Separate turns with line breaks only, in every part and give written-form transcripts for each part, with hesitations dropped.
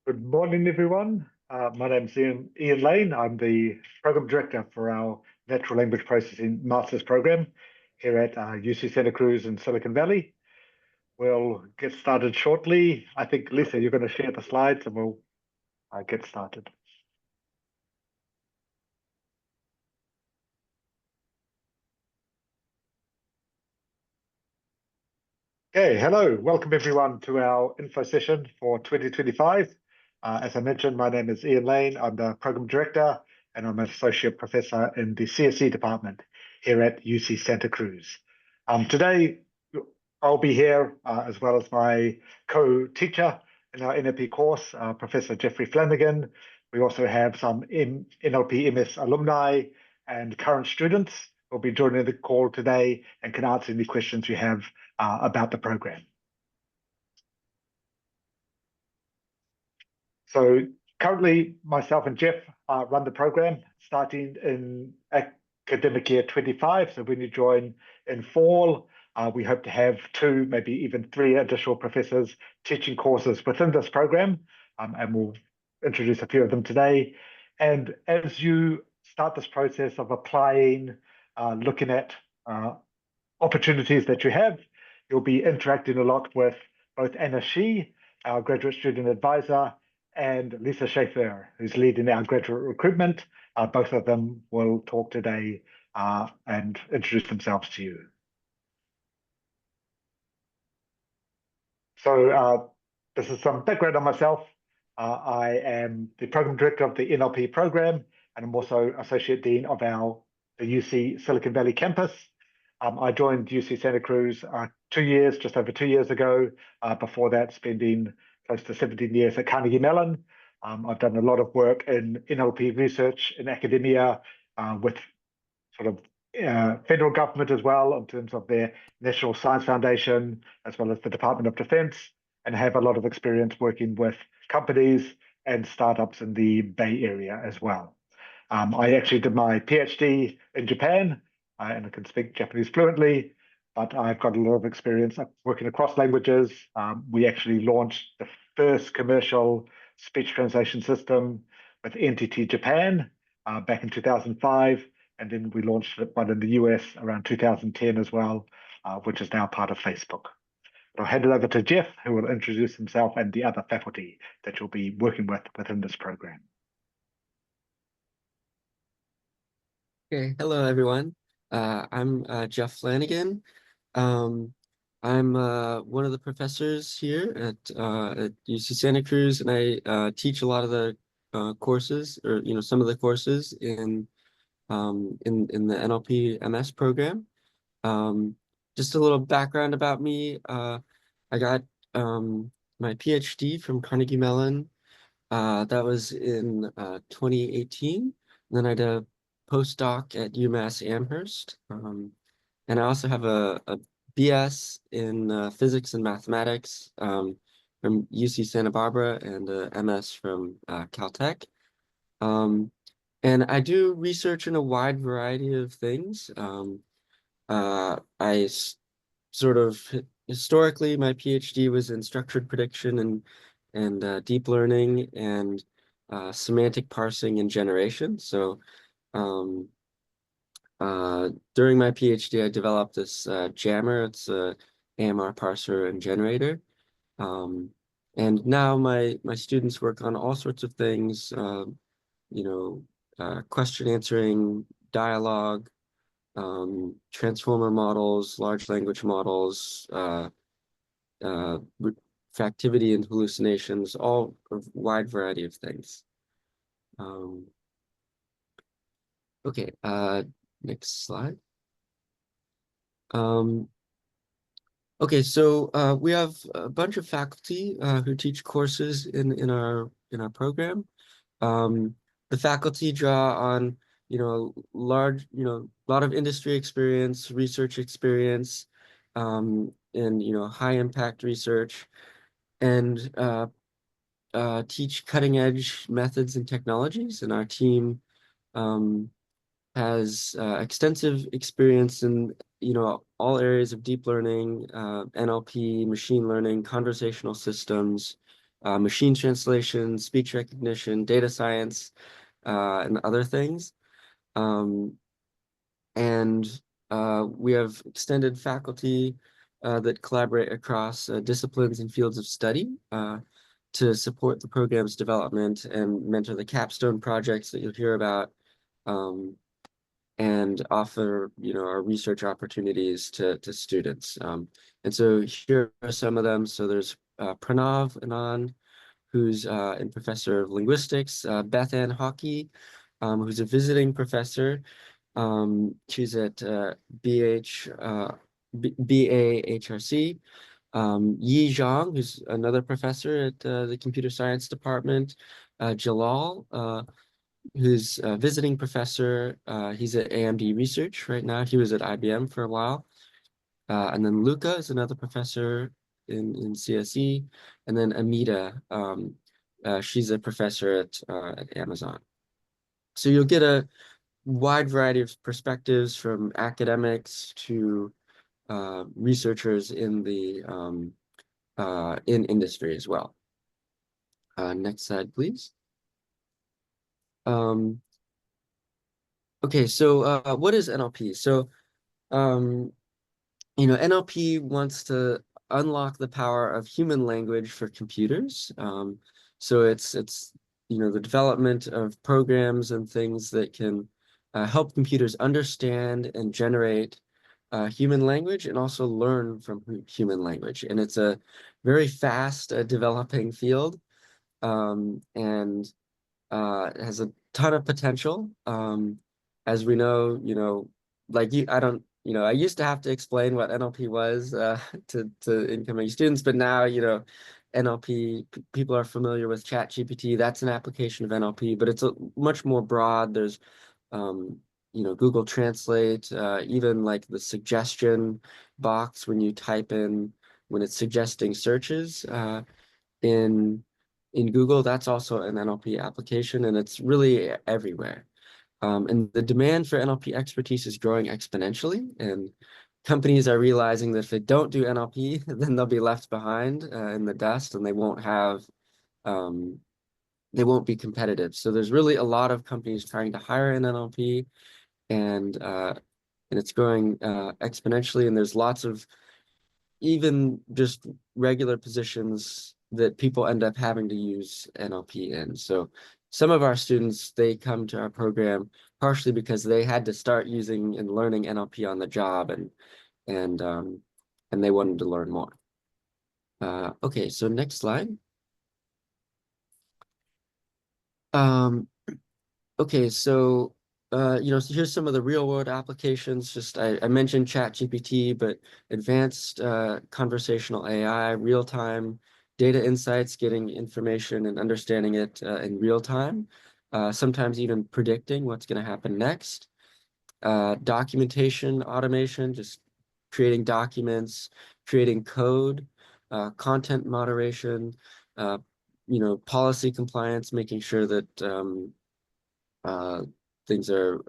Good morning, everyone. My name's Ian Lane. I'm the Program Director for our Natural Language Processing Master's Program here at UC Santa Cruz in Silicon Valley. We'll get started shortly. I think, Lisa, you're going to share the slides and we'll get started. Okay, hello. Welcome everyone to our info session for 2025. As I mentioned, my name is Ian Lane. I'm the Program Director and I'm an Associate Professor in the CSE Department here at UC Santa Cruz. Today, I'll be here as well as my co-teacher in our NLP course, Professor Jeffrey Flanagan. We also have some NLP MS alumni and current students who will be joining the call today and can answer any questions you have about the program. So currently, myself and Jeff run the program starting in academic year 25. So when you join in fall, we hope to have 2, maybe even 3 additional professors teaching courses within this program, and we'll introduce a few of them today. And as you start this process of applying, looking at opportunities that you have, you'll be interacting a lot with both Anna Shi, our graduate student advisor, and Lisa Schaefer, who's leading our graduate recruitment. Both of them will talk today and introduce themselves to you. So this is some background on myself. I am the program director of the NLP program, and I'm also associate dean of the UC Silicon Valley campus. I joined UC Santa Cruz 2 years, just over 2 years ago. Before that, spending close to 17 years at Carnegie Mellon. I've done a lot of work in NLP research in academia with sort of federal government as well in terms of their National Science Foundation, as well as the Department of Defense, and have a lot of experience working with companies and startups in the Bay Area as well. I actually did my PhD in Japan, and I can speak Japanese fluently, but I've got a lot of experience working across languages. We actually launched the first commercial speech translation system with NTT Japan back in 2005, and then we launched one in the US around 2010 as well, which is now part of Facebook. I'll hand it over to Jeff, who will introduce himself and the other faculty that you'll be working with within this program.
Okay, hello everyone. I'm Jeff Flanagan. I'm one of the professors here at UC Santa Cruz, and I teach a lot of the courses, or some of the courses in the NLP MS program. Just a little background about me. I got my PhD from Carnegie Mellon. That was in 2018. And then I did a postdoc at UMass Amherst. And I also have a BS in physics and mathematics from UC Santa Barbara and a MS from Caltech. And I do research in a wide variety of things. I sort of historically, my PhD was in structured prediction and deep learning and semantic parsing and generation. So during my PhD, I developed this Jammer. It's a AMR parser and generator. And now my students work on all sorts of things, question answering, dialogue, transformer models, large language models, reactivity and hallucinations, all a wide variety of things. Okay, next slide. Okay, so we have a bunch of faculty who teach courses in our program. The faculty draw on large lot of industry experience, research experience, and high impact research, and teach cutting edge methods and technologies. And our team has extensive experience in all areas of deep learning, NLP, machine learning, conversational systems, machine translation, speech recognition, data science, and other things. Um, and we have extended faculty that collaborate across disciplines and fields of study to support the program's development and mentor the capstone projects that you'll hear about, and offer, our research opportunities to students. And so here are some of them. So there's Pranav Anand, who's a professor of linguistics, Beth Ann Hockey, who's a visiting professor. She's at BAHRC. Yi Zhang, who's another professor at the computer science department. Jalal, who's a visiting professor. He's at AMD Research right now. He was at IBM for a while. And then Luca is another professor in CSE. And then Amita, she's a professor at Amazon. So you'll get a wide variety of perspectives from academics to researchers in the in industry as well. Next slide, please. Okay, so what is NLP? So NLP wants to unlock the power of human language for computers. So it's the development of programs and things that can help computers understand and generate human language and also learn from human language. And it's a very fast developing field, and it has a ton of potential. As we know, like I don't, I used to have to explain what NLP was to incoming students, but now, NLP, people are familiar with ChatGPT. That's an application of NLP, but it's much more broad. There's, Google Translate, even like the suggestion box when you type in, when it's suggesting searches in Google, that's also an NLP application, and it's really everywhere. And the demand for NLP expertise is growing exponentially, and companies are realizing that if they don't do NLP, then they'll be left behind in the dust, and they won't be competitive. So there's really a lot of companies trying to hire an NLP, and it's growing exponentially. And there's lots of even just regular positions that people end up having to use NLP in. So some of our students, they come to our program partially because they had to start using and learning NLP on the job, and they wanted to learn more. Okay, so next slide. Okay, so so here's some of the real world applications. Just I mentioned ChatGPT, but advanced conversational AI, real time data insights, getting information and understanding it in real time, sometimes even predicting what's going to happen next. Documentation automation, just creating documents, creating code, content moderation, policy compliance, making sure that things are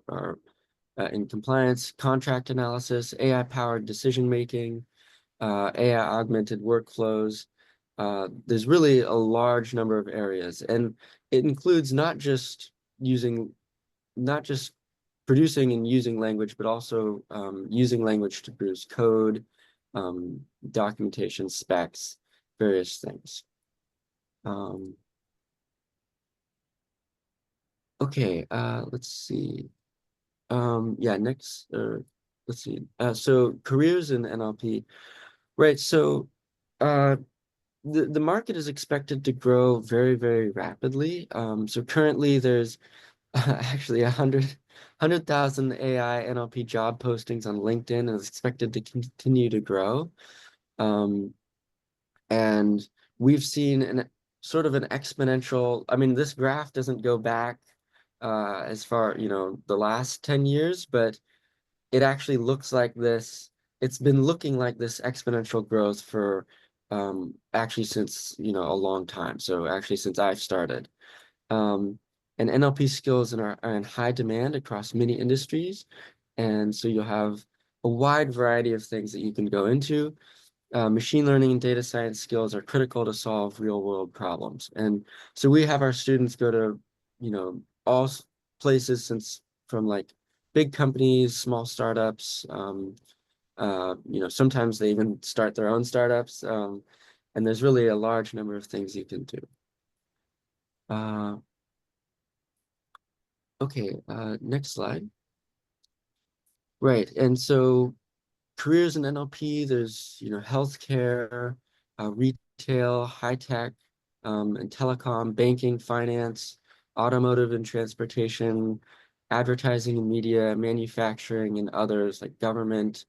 in compliance, contract analysis, AI-powered decision-making, AI-augmented workflows. There's really a large number of areas, and it includes not just producing and using language, but also using language to produce code, documentation, specs, various things. Okay, let's see. Yeah, next, let's see. So careers in NLP, right? So the market is expected to grow very, very rapidly. So currently there's actually 100,000 AI NLP job postings on LinkedIn, and it's expected to continue to grow. And we've seen an sort of an exponential, I mean, this graph doesn't go back as far, the last 10 years, but it actually looks like this. It's been looking like this exponential growth for actually since, a long time. So actually since I've started. And NLP skills are in high demand across many industries. And so you'll have a wide variety of things that you can go into. machine learning and data science skills are critical to solve real world problems. And so we have our students go to, all places since from like big companies, small startups, sometimes they even start their own startups. And there's really a large number of things you can do. Okay, next slide. Right, and so careers in NLP, there's, healthcare, retail, high tech, and telecom, banking, finance, automotive and transportation, advertising and media, manufacturing, and others like government,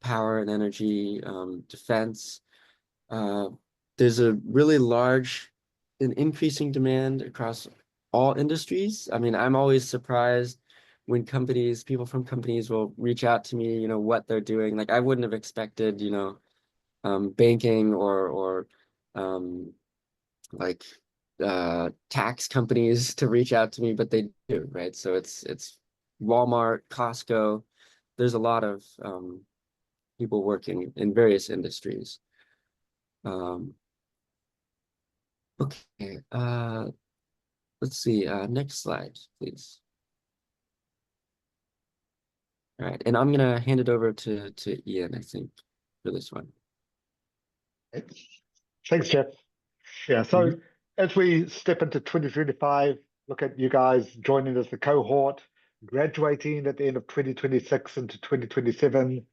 power and energy, defense. Uh, there's a really large and increasing demand across all industries. I mean, I'm always surprised when people from companies will reach out to me, what they're doing. Like I wouldn't have expected, banking or um, like tax companies to reach out to me, but they do, right? So it's Walmart, Costco. There's a lot of people working in various industries. Um, okay, let's see, next slide, please. All right, and I'm gonna hand it over to Ian, I think, for this one.
Thanks, Jeff. Yeah, so
Mhm.
as we step into 2025, look at you guys joining as the cohort, graduating at the end of 2026 into 2027.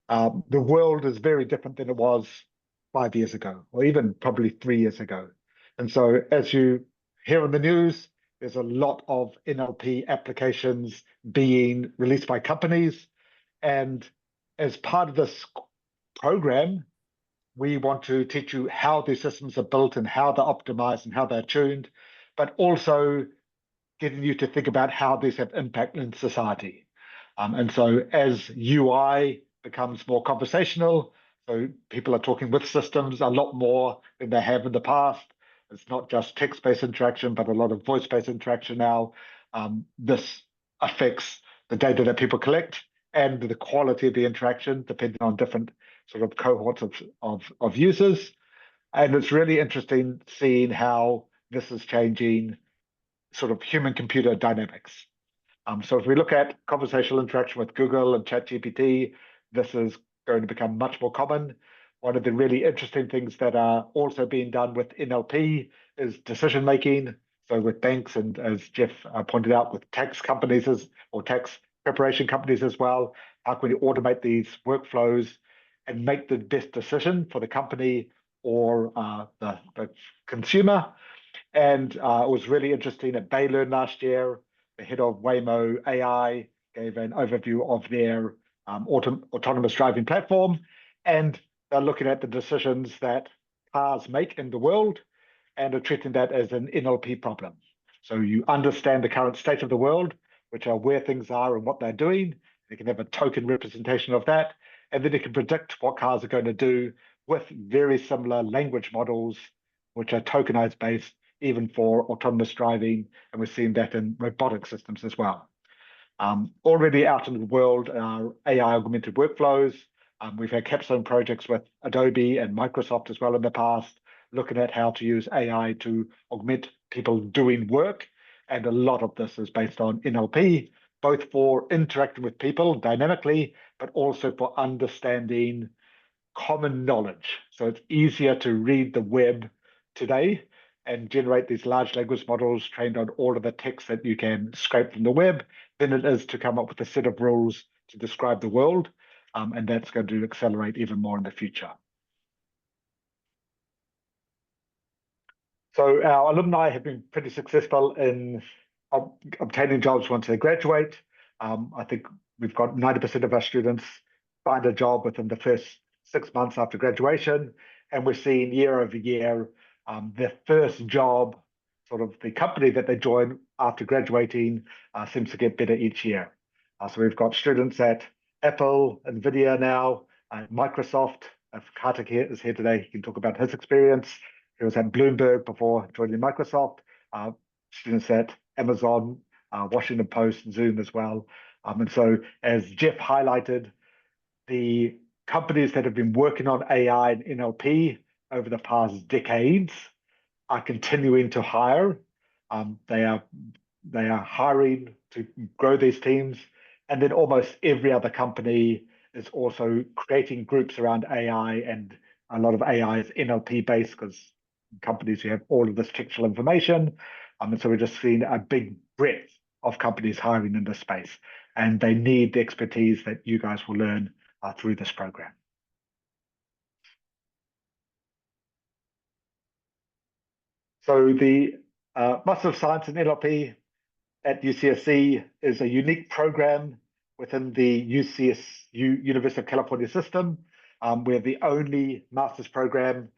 The world is very different than it was 5 years ago, or even probably 3 years ago. And so, as you hear in the news, there's a lot of NLP applications being released by companies. And as part of this program, we want to teach you how these systems are built and how they're optimized and how they're tuned, but also getting you to think about how these have impact in society. And so as UI becomes more conversational, so people are talking with systems a lot more than they have in the past. It's not just text-based interaction, but a lot of voice-based interaction now. This affects the data that people collect and the quality of the interaction, depending on different sort of cohorts of users. And it's really interesting seeing how this is changing sort of human-computer dynamics. So if we look at conversational interaction with Google and ChatGPT, this is going to become much more common. One of the really interesting things that are also being done with NLP is decision making. So with banks and, as Jeff pointed out, with tax companies or tax preparation companies as well, how can we automate these workflows and make the best decision for the company or the consumer? And it was really interesting at Baylearn last year. The head of Waymo AI gave an overview of their autonomous driving platform. And they're looking at the decisions that cars make in the world and are treating that as an NLP problem. So you understand the current state of the world, which are where things are and what they're doing. You can have a token representation of that. And then you can predict what cars are going to do with very similar language models, which are tokenized based even for autonomous driving, and we're seeing that in robotic systems as well. Already out in the world are AI augmented workflows. We've had capstone projects with Adobe and Microsoft as well in the past, looking at how to use AI to augment people doing work. And a lot of this is based on NLP, both for interacting with people dynamically, but also for understanding common knowledge. So it's easier to read the web today and generate these large language models trained on all of the text that you can scrape from the web than it is to come up with a set of rules to describe the world. And that's going to accelerate even more in the future. So our alumni have been pretty successful in obtaining jobs once they graduate. I think we've got 90% of our students find a job within the first 6 months after graduation, and we're seeing year over year their first job, sort of the company that they join after graduating, seems to get better each year. So we've got students at Apple, Nvidia now, Microsoft. If Kartik is here today, he can talk about his experience. He was at Bloomberg before joining Microsoft. Students at Amazon, Washington Post, Zoom as well. And so, as Jeff highlighted, the companies that have been working on AI and NLP over the past decades are continuing to hire. They are hiring to grow these teams, and then almost every other company is also creating groups around AI, and a lot of AI is NLP based because companies who have all of this textual information. And so we're just seeing a big breadth of companies hiring in this space, and they need the expertise that you guys will learn through this program. So the Master of Science in NLP at UCSC is a unique program within the UCSU University of California system. We're the only master's program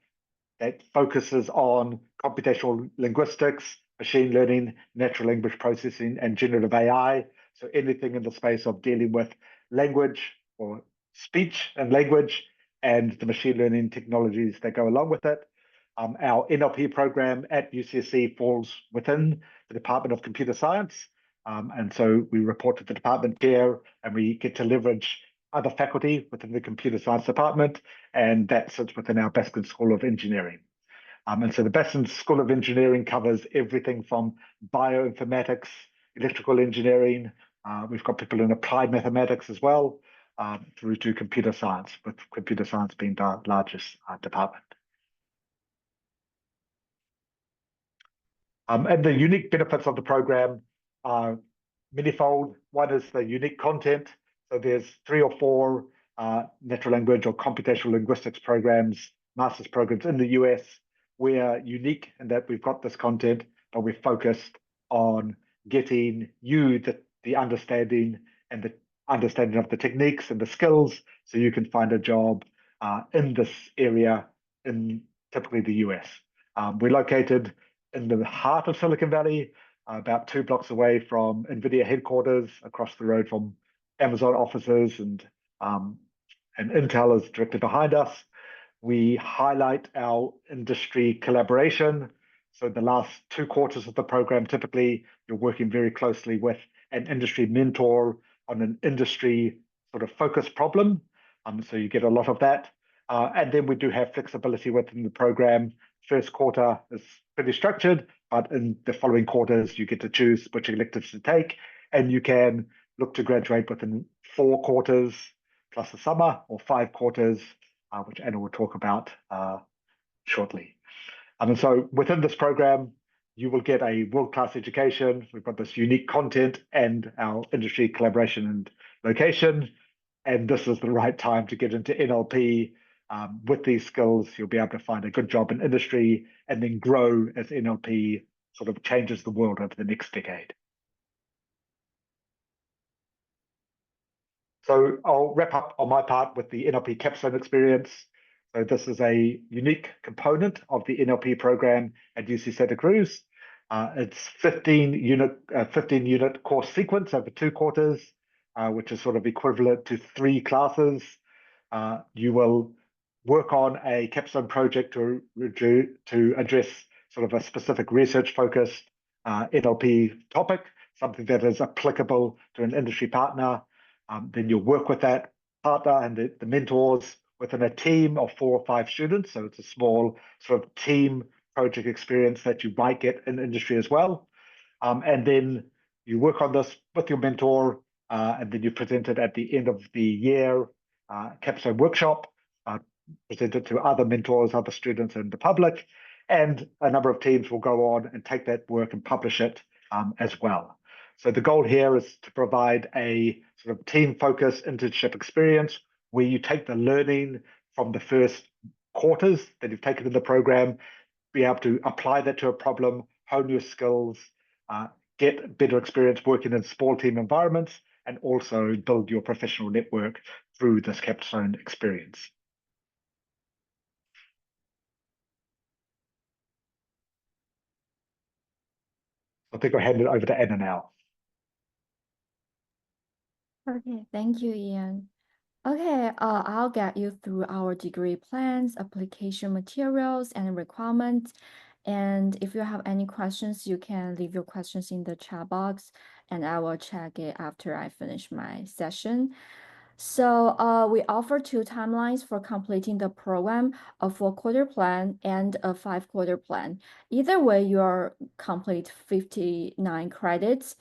that focuses on computational linguistics, machine learning, natural language processing, and generative AI. So anything in the space of dealing with language or speech and language and the machine learning technologies that go along with it. Our NLP program at UCSC falls within the Department of Computer Science. And so we report to the department chair, and we get to leverage other faculty within the computer science department, and that sits within our Baskin School of Engineering. And so the Baskin School of Engineering covers everything from bioinformatics, electrical engineering. We've got people in applied mathematics as well, through to computer science, with computer science being the largest department. And the unique benefits of the program are manifold. One is the unique content. So there's 3 or 4 natural language or computational linguistics programs, master's programs in the US. We are unique in that we've got this content, but we're focused on getting you the understanding and the understanding of the techniques and the skills so you can find a job in this area in typically the US. We're located in the heart of Silicon Valley, about 2 blocks away from NVIDIA headquarters, across the road from Amazon offices, and Intel is directly behind us. We highlight our industry collaboration. So the last 2 quarters of the program, typically you're working very closely with an industry mentor on an industry sort of focused problem. So you get a lot of that. And then we do have flexibility within the program. First quarter is pretty structured, but in the following quarters, you get to choose which electives to take, and you can look to graduate within 4 quarters plus the summer, or 5 quarters, which Anna will talk about shortly. And so within this program, you will get a world-class education. We've got this unique content and our industry collaboration and location. And this is the right time to get into NLP. With these skills, you'll be able to find a good job in industry and then grow as NLP sort of changes the world over the next decade. So I'll wrap up on my part with the NLP capstone experience. So this is a unique component of the NLP program at UC Santa Cruz. It's 15 unit course sequence over 2 quarters, which is sort of equivalent to 3 classes. You will work on a capstone project to address sort of a specific research-focused NLP topic, something that is applicable to an industry partner. Then you'll work with that partner and the mentors within a team of 4 or 5 students. So it's a small sort of team project experience that you might get in industry as well. And then you work on this with your mentor, and then you present it at the end of the year capstone workshop, present it to other mentors, other students, and the public. And a number of teams will go on and take that work and publish it as well. So the goal here is to provide a sort of team-focused internship experience where you take the learning from the first quarters that you've taken in the program, be able to apply that to a problem, hone your skills, get better experience working in small team environments, and also build your professional network through this capstone experience. I think I'll hand it over to Anna now.
Okay, thank you, Ian. Okay, I'll get you through our degree plans, application materials, and requirements. And if you have any questions, you can leave your questions in the chat box, and I will check it after I finish my session. So we offer 2 timelines for completing the program, a 4-quarter plan and a 5-quarter plan. Either way, you complete 59 credits.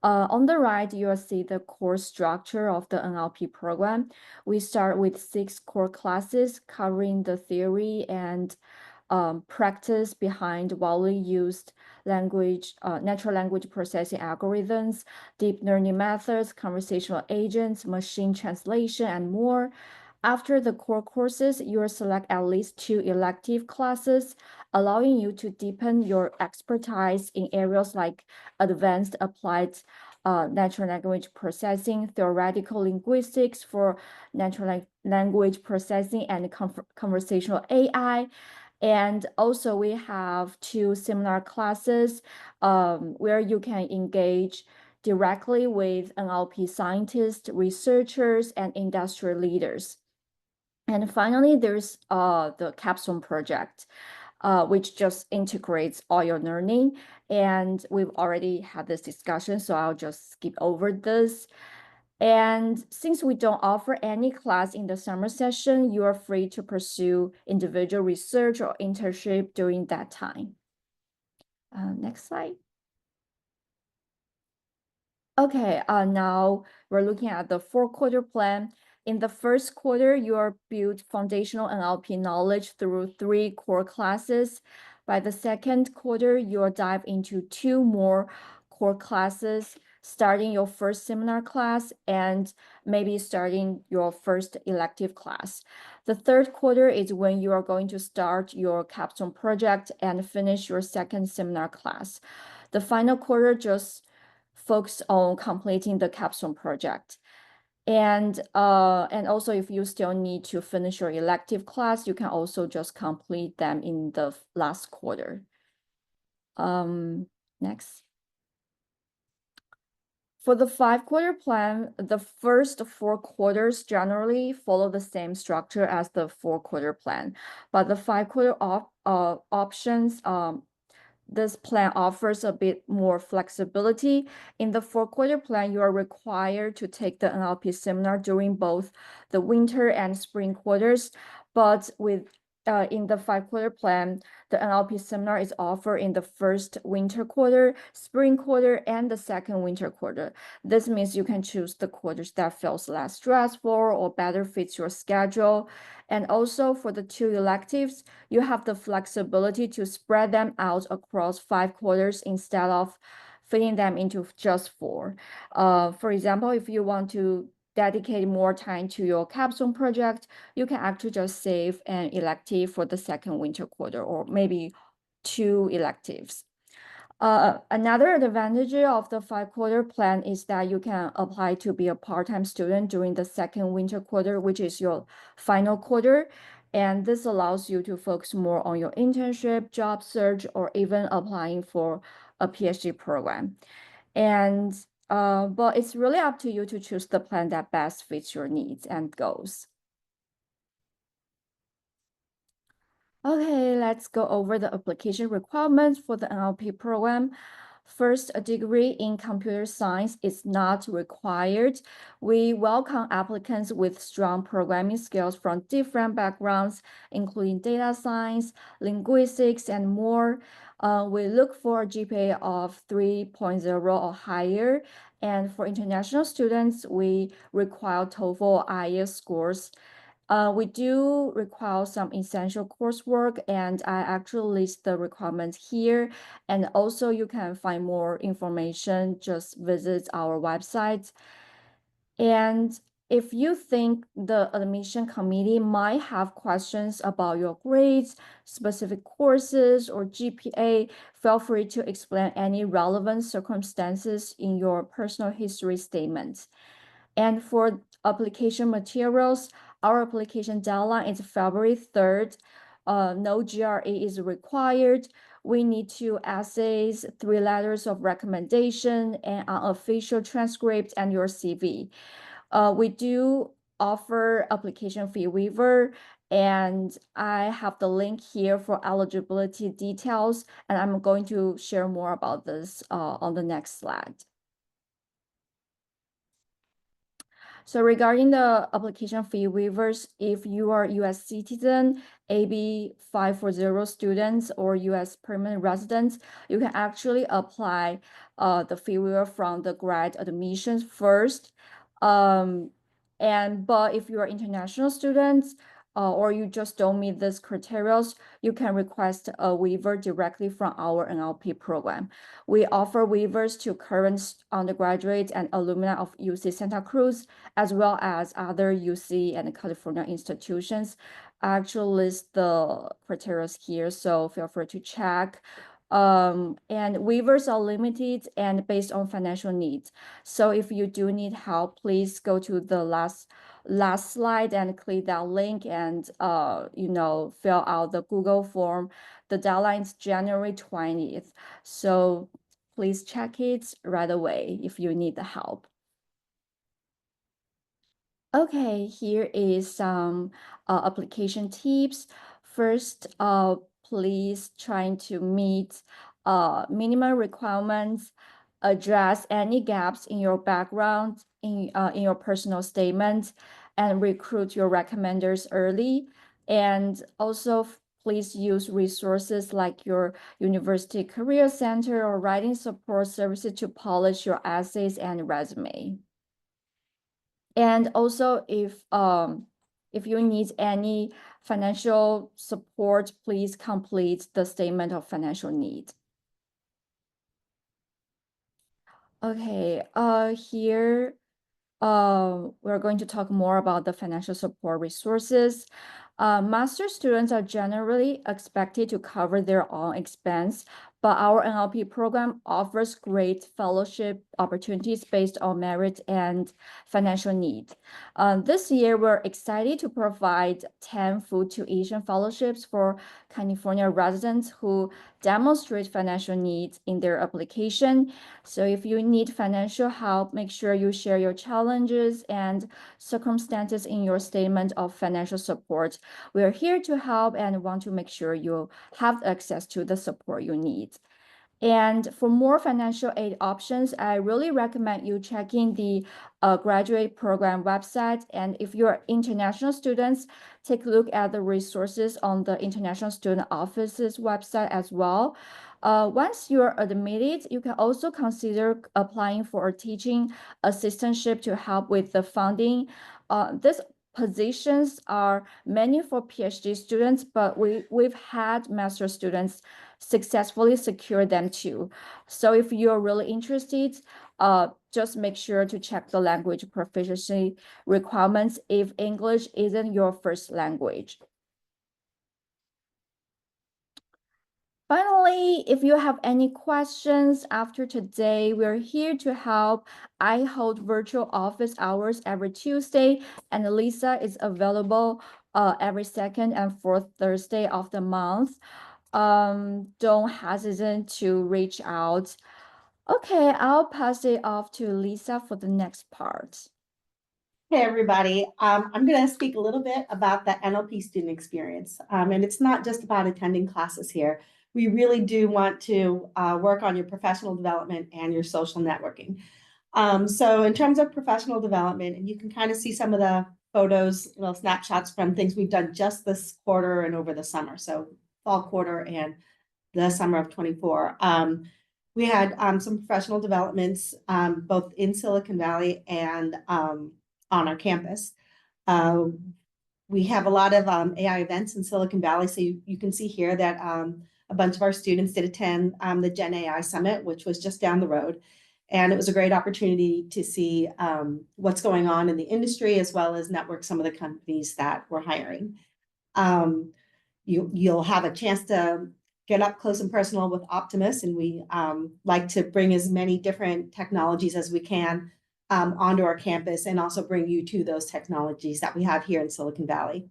On the right, you'll see the course structure of the NLP program. We start with 6 core classes covering the theory and practice behind widely used natural language processing algorithms, deep learning methods, conversational agents, machine translation, and more. After the core courses, you will select at least 2 elective classes, allowing you to deepen your expertise in areas like advanced applied natural language processing, theoretical linguistics for natural language processing, and conversational AI. And also we have 2 seminar classes where you can engage directly with NLP scientists, researchers, and industry leaders. And finally, there's the capstone project, which just integrates all your learning. And we've already had this discussion, so I'll just skip over this. And since we don't offer any class in the summer session, you are free to pursue individual research or internship during that time. Next slide. Okay, now we're looking at the 4-quarter plan. In the first quarter, you are build foundational NLP knowledge through 3 core classes. By the second quarter, you'll dive into 2 more core classes, starting your first seminar class and maybe starting your first elective class. The third quarter is when you are going to start your capstone project and finish your second seminar class. The final quarter just focus on completing the capstone project. And also if you still need to finish your elective class, you can also just complete them in the last quarter. Next. For the 5-quarter plan, the first 4 quarters generally follow the same structure as the 4-quarter plan, but the 5-quarter options, this plan offers a bit more flexibility. In the 4-quarter plan, you are required to take the NLP seminar during both the winter and spring quarters, but in the 5-quarter plan, the NLP seminar is offered in the first winter quarter, spring quarter, and the second winter quarter. This means you can choose the quarters that feels less stressful or better fits your schedule. And also for the 2 electives, you have the flexibility to spread them out across 5 quarters instead of fitting them into just 4. For example, if you want to dedicate more time to your capstone project, you can actually just save an elective for the second winter quarter or maybe 2 electives. Another advantage of the 5-quarter plan is that you can apply to be a part-time student during the second winter quarter, which is your final quarter. And this allows you to focus more on your internship, job search, or even applying for a PhD program. And but it's really up to you to choose the plan that best fits your needs and goals. Okay, let's go over the application requirements for the NLP program. First, a degree in computer science is not required. We welcome applicants with strong programming skills from different backgrounds, including data science, linguistics, and more. We look for a GPA of 3.0 or higher. And for international students, we require TOEFL or IELTS scores. We do require some essential coursework, and I actually list the requirements here. And also you can find more information, just visit our website. And if you think the admission committee might have questions about your grades, specific courses, or GPA, feel free to explain any relevant circumstances in your personal history statement. And for application materials, our application deadline is February 3rd. No GRE is required. We need 2 essays, 3 letters of recommendation, and an official transcript and your CV. We do offer application fee waiver, and I have the link here for eligibility details, and I'm going to share more about this on the next slide. So regarding the application fee waivers, if you are U.S. citizen, AB 540 students, or U.S. permanent residents, you can actually apply the fee waiver from the grad admissions first. But if you are international students, or you just don't meet these criteria, you can request a waiver directly from our NLP program. We offer waivers to current undergraduates and alumni of UC Santa Cruz, as well as other UC and California institutions. I actually list the criteria here, so feel free to check. And waivers are limited and based on financial needs. So if you do need help, please go to the last slide and click that link and fill out the Google form. The deadline is January 20th. So please check it right away if you need the help. Okay, here is some application tips. First, please try to meet minimum requirements, address any gaps in your background, in your personal statement, and recruit your recommenders early. And also, please use resources like your university career center or writing support services to polish your essays and resume. And also, if you need any financial support, please complete the statement of financial need. Okay, here we're going to talk more about the financial support resources. Master students are generally expected to cover their own expense, but our NLP program offers great fellowship opportunities based on merit and financial need. This year, we're excited to provide 10 food tuition fellowships for California residents who demonstrate financial needs in their application. So if you need financial help, make sure you share your challenges and circumstances in your statement of financial support. We're here to help and want to make sure you have access to the support you need. And for more financial aid options, I really recommend you checking the graduate program website. And if you're international students, take a look at the resources on the International Student Office's website as well. Once you're admitted, you can also consider applying for a teaching assistantship to help with the funding. These positions are mainly for PhD students, but we've had master students successfully secure them too. So if you're really interested, just make sure to check the language proficiency requirements if English isn't your first language. Finally, if you have any questions after today, we're here to help. I hold virtual office hours every Tuesday, and Lisa is available every second and fourth Thursday of the month. Don't hesitate to reach out. Okay, I'll pass it off to Lisa for the next part.
Hey, everybody. I'm going to speak a little bit about the NLP student experience. And it's not just about attending classes here. We really do want to work on your professional development and your social networking. So in terms of professional development, and you can kind of see some of the photos, little snapshots from things we've done just this quarter and over the summer. So fall quarter and the summer of 24. We had some professional developments both in Silicon Valley and on our campus. We have a lot of AI events in Silicon Valley. So you can see here that a bunch of our students did attend the Gen AI Summit, which was just down the road. And it was a great opportunity to see what's going on in the industry, as well as network some of the companies that we're hiring. You'll have a chance to get up close and personal with Optimus, and we like to bring as many different technologies as we can onto our campus, and also bring you to those technologies that we have here in Silicon Valley.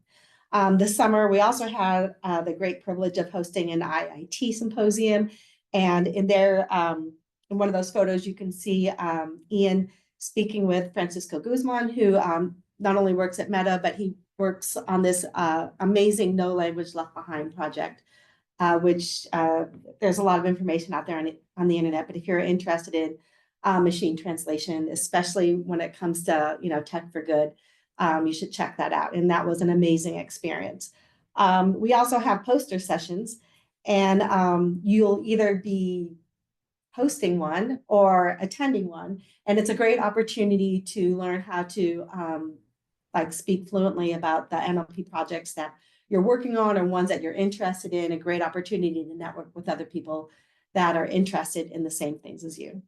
This summer, we also had the great privilege of hosting an IIT symposium, and in there, in one of those photos, you can see Ian speaking with Francisco Guzman, who not only works at Meta, but he works on this amazing No Language Left Behind project, which there's a lot of information out there on the internet. But if you're interested in machine translation, especially when it comes to, Tech for Good. You should check that out. And that was an amazing experience. We also have poster sessions, and you'll either be hosting one or attending one. And it's a great opportunity to learn how to speak fluently about the NLP projects that you're working on or ones that you're interested in. A great opportunity to network with other people that are interested in the same things as you.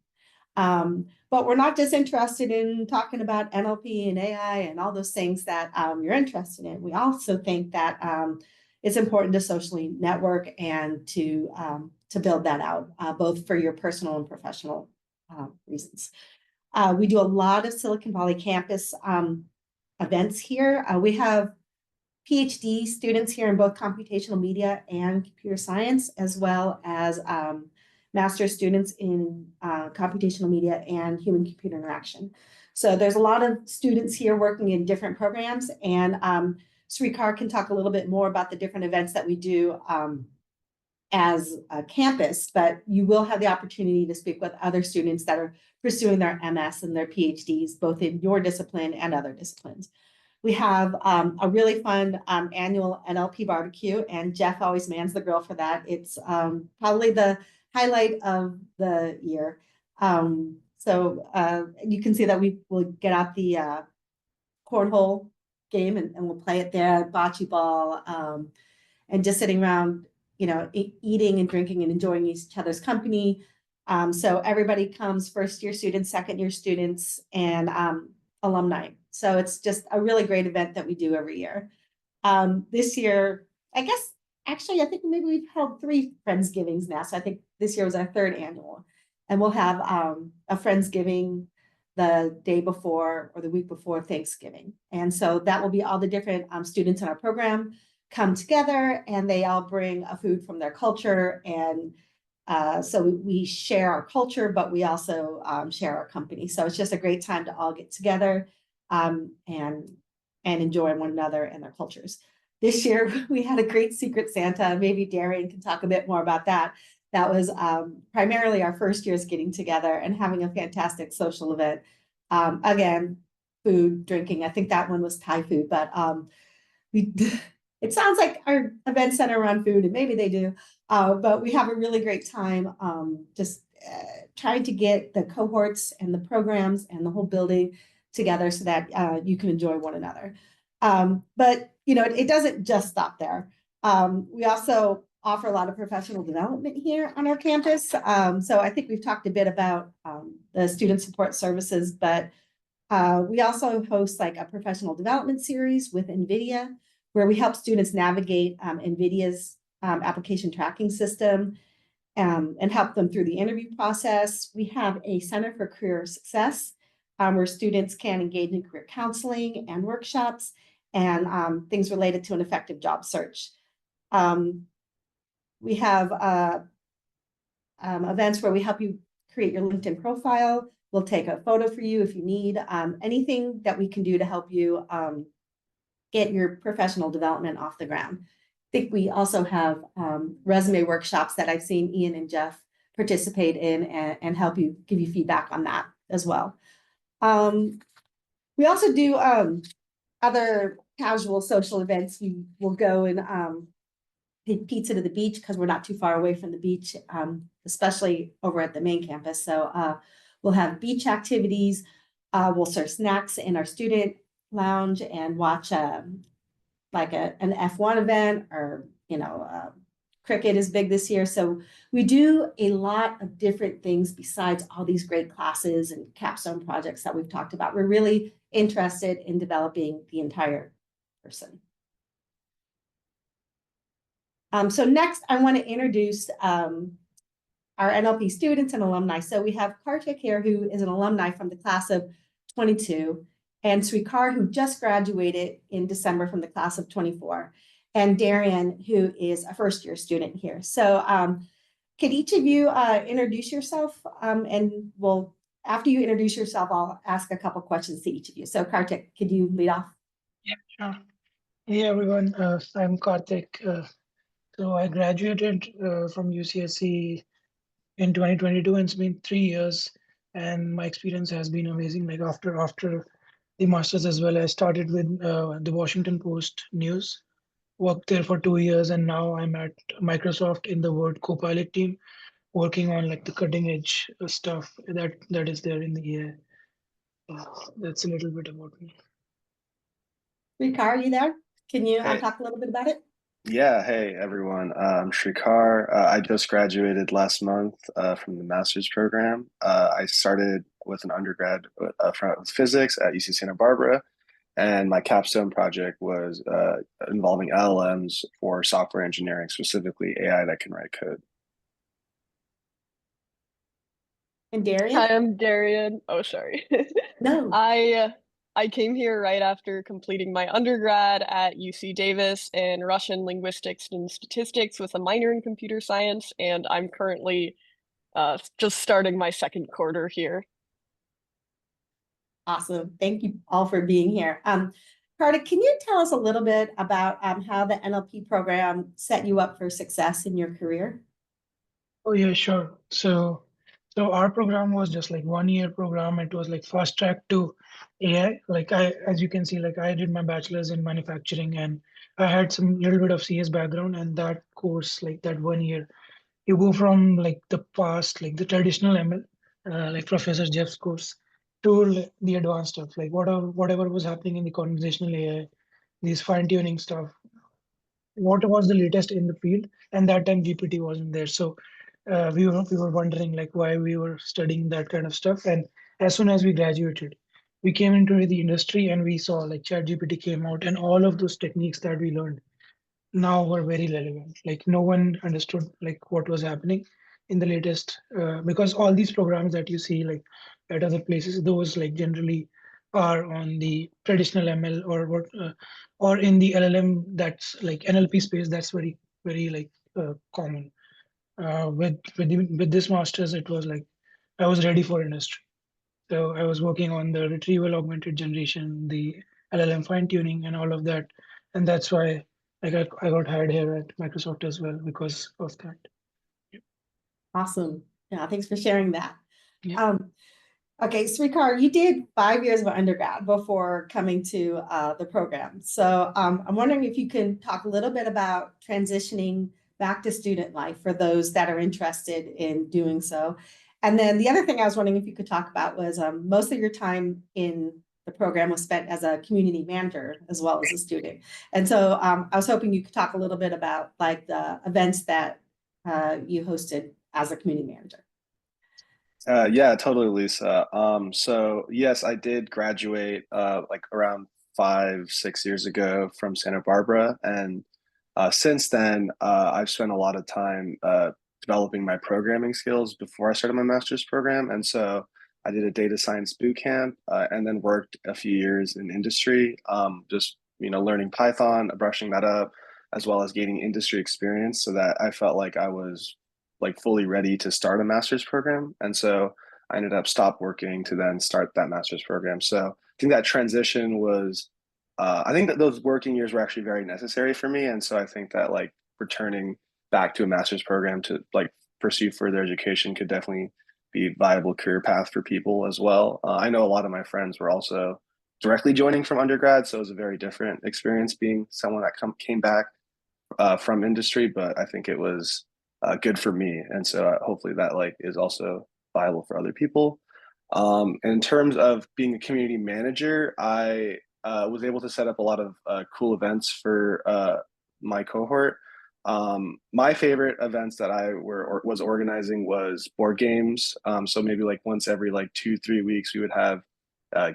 But we're not just interested in talking about NLP and AI and all those things that you're interested in. We also think that it's important to socially network and to build that out, both for your personal and professional reasons. We do a lot of Silicon Valley campus events here. We have PhD students here in both computational media and computer science, as well as master's students in computational media and human-computer interaction. So there's a lot of students here working in different programs, and Srikar can talk a little bit more about the different events that we do as a campus, but you will have the opportunity to speak with other students that are pursuing their MS and their PhDs, both in your discipline and other disciplines. We have a really fun annual NLP barbecue, and Jeff always mans the grill for that. It's probably the highlight of the year. So you can see that we will get out the cornhole game and we'll play it there, bocce ball, and just sitting around, eating and drinking and enjoying each other's company. So everybody comes, first-year students, second-year students, and alumni. So it's just a really great event that we do every year. This year, I think maybe we've held 3 Friendsgivings now. So I think this year was our 3rd annual. And we'll have a Friendsgiving the day before or the week before Thanksgiving. And so that will be all the different students in our program come together, and they all bring a food from their culture. And so we share our culture, but we also share our company. So it's just a great time to all get together and enjoy one another and their cultures. This year, we had a great Secret Santa. Maybe Darian can talk a bit more about that. That was primarily our first years getting together and having a fantastic social event. Again, food, drinking. I think that one was Thai food, but it sounds like our events center around food, and maybe they do. But we have a really great time just trying to get the cohorts and the programs and the whole building together so that you can enjoy one another. But it doesn't just stop there. We also offer a lot of professional development here on our campus. So I think we've talked a bit about the student support services, but we also host like a professional development series with NVIDIA, where we help students navigate NVIDIA's application tracking system and help them through the interview process. We have a Center for Career Success, where students can engage in career counseling and workshops and things related to an effective job search. We have events where we help you create your LinkedIn profile. We'll take a photo for you if you need anything that we can do to help you get your professional development off the ground. I think we also have resume workshops that I've seen Ian and Jeff participate in and help you, give you feedback on that as well. We also do other casual social events. We will go and take pizza to the beach because we're not too far away from the beach, especially over at the main campus. So we'll have beach activities. We'll serve snacks in our student lounge and watch like an F1 event, or cricket is big this year. So we do a lot of different things besides all these great classes and capstone projects that we've talked about. We're really interested in developing the entire person. So next, I want to introduce our NLP students and alumni. So we have Kartik here, who is an alumni from the class of 22, and Srikar, who just graduated in December from the class of 24, and Darian, who is a first-year student here. So could each of you introduce yourself? And after you introduce yourself, I'll ask a couple questions to each of you. So Kartik, could you lead off?
Yeah, sure. Hey, everyone. I'm Kartik. So I graduated from UCSC in 2022, and it's been 3 years and my experience has been amazing. Like after the masters as well, I started with the Washington Post News, worked there for 2 years, and now I'm at Microsoft in the Word Copilot team, working on like the cutting edge stuff that is there in the AI. That's a little bit about me.
Rikar, are you there? Can you
Hey.
talk a little bit about it?
Yeah, hey everyone. I'm Shrikar. I just graduated last month from the master's program. I started with an undergrad with physics at UC Santa Barbara, and my capstone project was involving LLMs for software engineering, specifically AI that can write code.
And Darian?
Hi, I'm Darian. Oh, sorry.
No.
I came here right after completing my undergrad at UC Davis in Russian linguistics and statistics with a minor in computer science, and I'm currently just starting my second quarter here.
Awesome. Thank you all for being here. Kartik, can you tell us a little bit about how the NLP program set you up for success in your career?
Oh yeah, sure. So our program was just like 1 year program. It was like fast track to AI. Like as you can see, like I did my bachelor's in manufacturing, and I had some little bit of CS background, and that course, like that 1 year, you go from like the past, like the traditional ML, like Professor Jeff's course, to like, the advanced stuff, like whatever was happening in the conversational AI, these fine tuning stuff, what was the latest in the field, and that time GPT wasn't there. So we were wondering like why we were studying that kind of stuff. And as soon as we graduated, we came into the industry and we saw like ChatGPT came out, and all of those techniques that we learned now were very relevant. Like no one understood like what was happening in the latest because all these programs that you see like at other places, those like generally are on the traditional ML or what or in the LLM, that's like NLP space. That's very like common. With this masters, it was like I was ready for industry. So I was working on the retrieval augmented generation, the LLM fine tuning, and all of that, and that's why I got hired here at Microsoft as well because of that.
Awesome. Yeah, thanks for sharing that.
Yeah.
Okay, Srikar, you did 5 years of undergrad before coming to the program. So I'm wondering if you can talk a little bit about transitioning back to student life for those that are interested in doing so. And then the other thing I was wondering if you could talk about was most of your time in the program was spent as a community manager as well as a student. And so I was hoping you could talk a little bit about like the events that you hosted as a community manager.
Yeah, totally, Lisa. So yes, I did graduate like around 5, 6 years ago from Santa Barbara, and since then I've spent a lot of time developing my programming skills before I started my master's program, and so I did a data science boot camp and then worked a few years in industry, just learning Python, brushing that up, as well as gaining industry experience, so that I felt like I was like fully ready to start a master's program. And so I ended up stop working to then start that master's program. So I think that transition was, I think that those working years were actually very necessary for me. And so I think that like returning back to a master's program to like pursue further education could definitely be a viable career path for people as well. I know a lot of my friends were also directly joining from undergrad, so it was a very different experience being someone that came back from industry, but I think it was good for me, and so hopefully that like is also viable for other people. In terms of being a community manager, I was able to set up a lot of cool events for my cohort. My favorite events that I was organizing was board games. So maybe like once every like 2, 3 weeks, we would have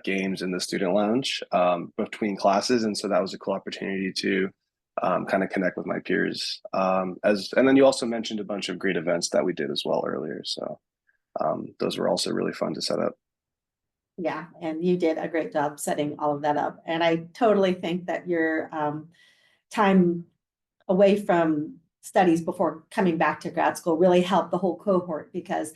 games in the student lounge between classes, and so that was a cool opportunity to kind of connect with my peers. And then you also mentioned a bunch of great events that we did as well earlier. So those were also really fun to set up.
Yeah, and you did a great job setting all of that up. And I totally think that your time away from studies before coming back to grad school really helped the whole cohort because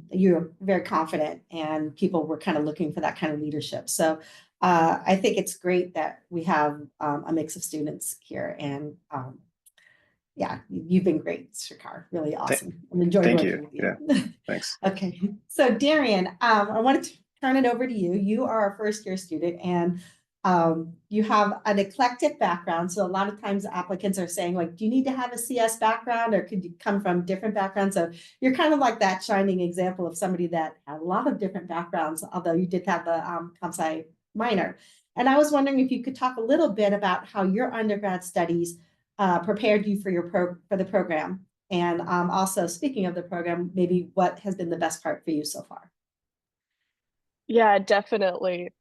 you're very confident and people were kind of looking for that kind of leadership. So I think it's great that we have a mix of students here. And Yeah, you've been great, Shakar. Really awesome. I enjoyed
Thank
working
you.
with you.
Thanks.
Okay, so Darian, I wanted to turn it over to you. You are a first-year student, and you have an eclectic background. So a lot of times applicants are saying, like, do you need to have a CS background, or could you come from different backgrounds? So you're kind of like that shining example of somebody that had a lot of different backgrounds, although you did have the comp sci minor. And I was wondering if you could talk a little bit about how your undergrad studies prepared you for the program. And also, speaking of the program, maybe what has been the best part for you so far?
Yeah, definitely.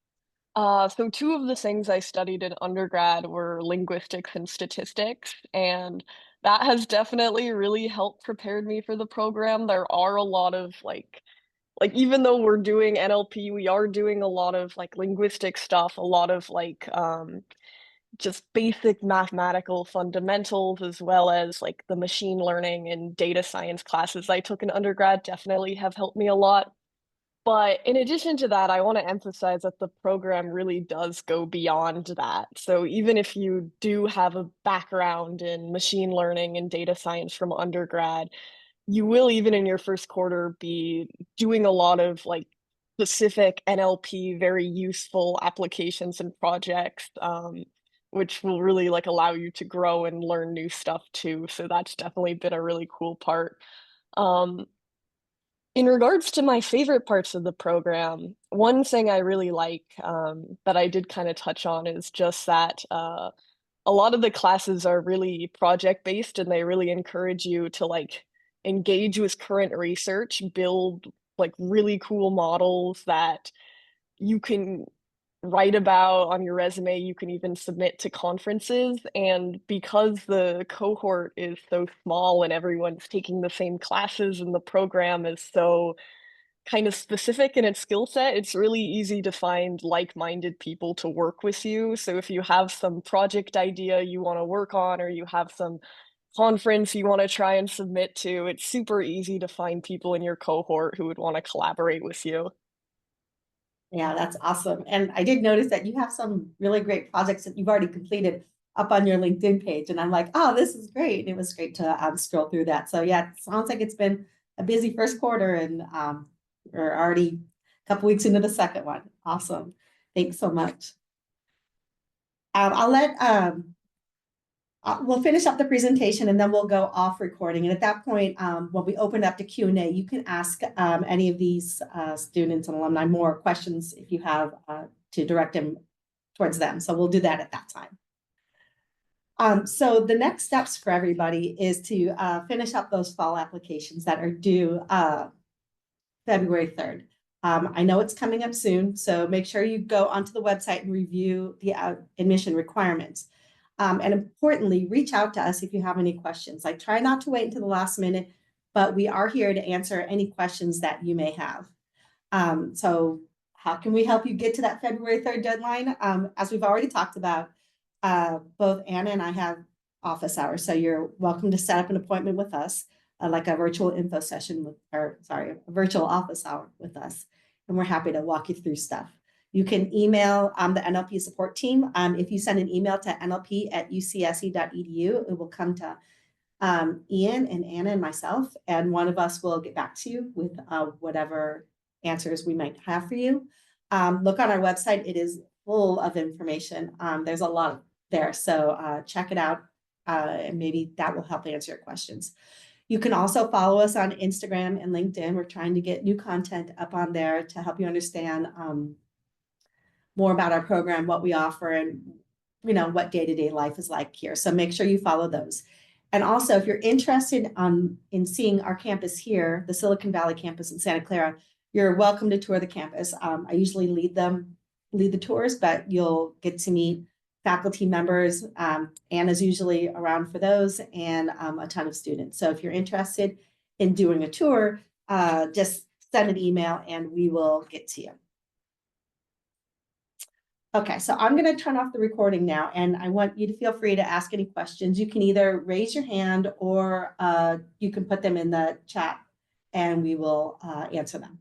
So two of the things I studied in undergrad were linguistics and statistics, and that has definitely really helped prepare me for the program. There are a lot of like even though we're doing NLP, we are doing a lot of like linguistic stuff, a lot of like just basic mathematical fundamentals, as well as like the machine learning and data science classes I took in undergrad definitely have helped me a lot. But in addition to that, I want to emphasize that the program really does go beyond that. So even if you do have a background in machine learning and data science from undergrad, you will, even in your first quarter, be doing a lot of like specific NLP, very useful applications and projects, which will really like allow you to grow and learn new stuff too. So that's definitely been a really cool part. Um, in regards to my favorite parts of the program, one thing I really like that I did kind of touch on is just that a lot of the classes are really project based, and they really encourage you to like engage with current research, build like really cool models that you can write about on your resume, you can even submit to conferences. And because the cohort is so small and everyone's taking the same classes and the program is so kind of specific in its skill set, it's really easy to find like-minded people to work with you. So if you have some project idea you want to work on, or you have some conference you want to try and submit to, it's super easy to find people in your cohort who would want to collaborate with you.
Yeah, that's awesome. And I did notice that you have some really great projects that you've already completed up on your LinkedIn page. And I'm like, oh, this is great. It was great to scroll through that. So yeah, it sounds like it's been a busy first quarter, and we're already a couple weeks into the second one. Awesome. Thanks so much. I'll let we'll finish up the presentation, and then we'll go off recording. And at that point, when we open up to Q&A, you can ask any of these students and alumni more questions if you have to direct them towards them. So we'll do that at that time. So the next steps for everybody is to finish up those fall applications that are due February 3rd. I know it's coming up soon, so make sure you go onto the website and review the admission requirements. And importantly, reach out to us if you have any questions. I try not to wait until the last minute, but we are here to answer any questions that you may have. So how can we help you get to that February 3rd deadline? As we've already talked about, both Anna and I have office hours, so you're welcome to set up an appointment with us, like a virtual info session a virtual office hour with us. And we're happy to walk you through stuff. You can email the NLP support team. If you send an email to nlp@ucsc.edu, it will come to Ian and Anna and myself, and one of us will get back to you with whatever answers we might have for you. Look on our website. It is full of information. There's a lot there, so check it out, and maybe that will help answer your questions. You can also follow us on Instagram and LinkedIn. We're trying to get new content up on there to help you understand more about our program, what we offer, and what day-to-day life is like here. So make sure you follow those. And also, if you're interested in seeing our campus here, the Silicon Valley campus in Santa Clara, you're welcome to tour the campus. I usually lead the tours, but you'll get to meet faculty members. Anna's usually around for those, and a ton of students. So if you're interested in doing a tour, just send an email and we will get to you. Okay, so I'm going to turn off the recording now, and I want you to feel free to ask any questions. You can either raise your hand, or you can put them in the chat and we will answer them.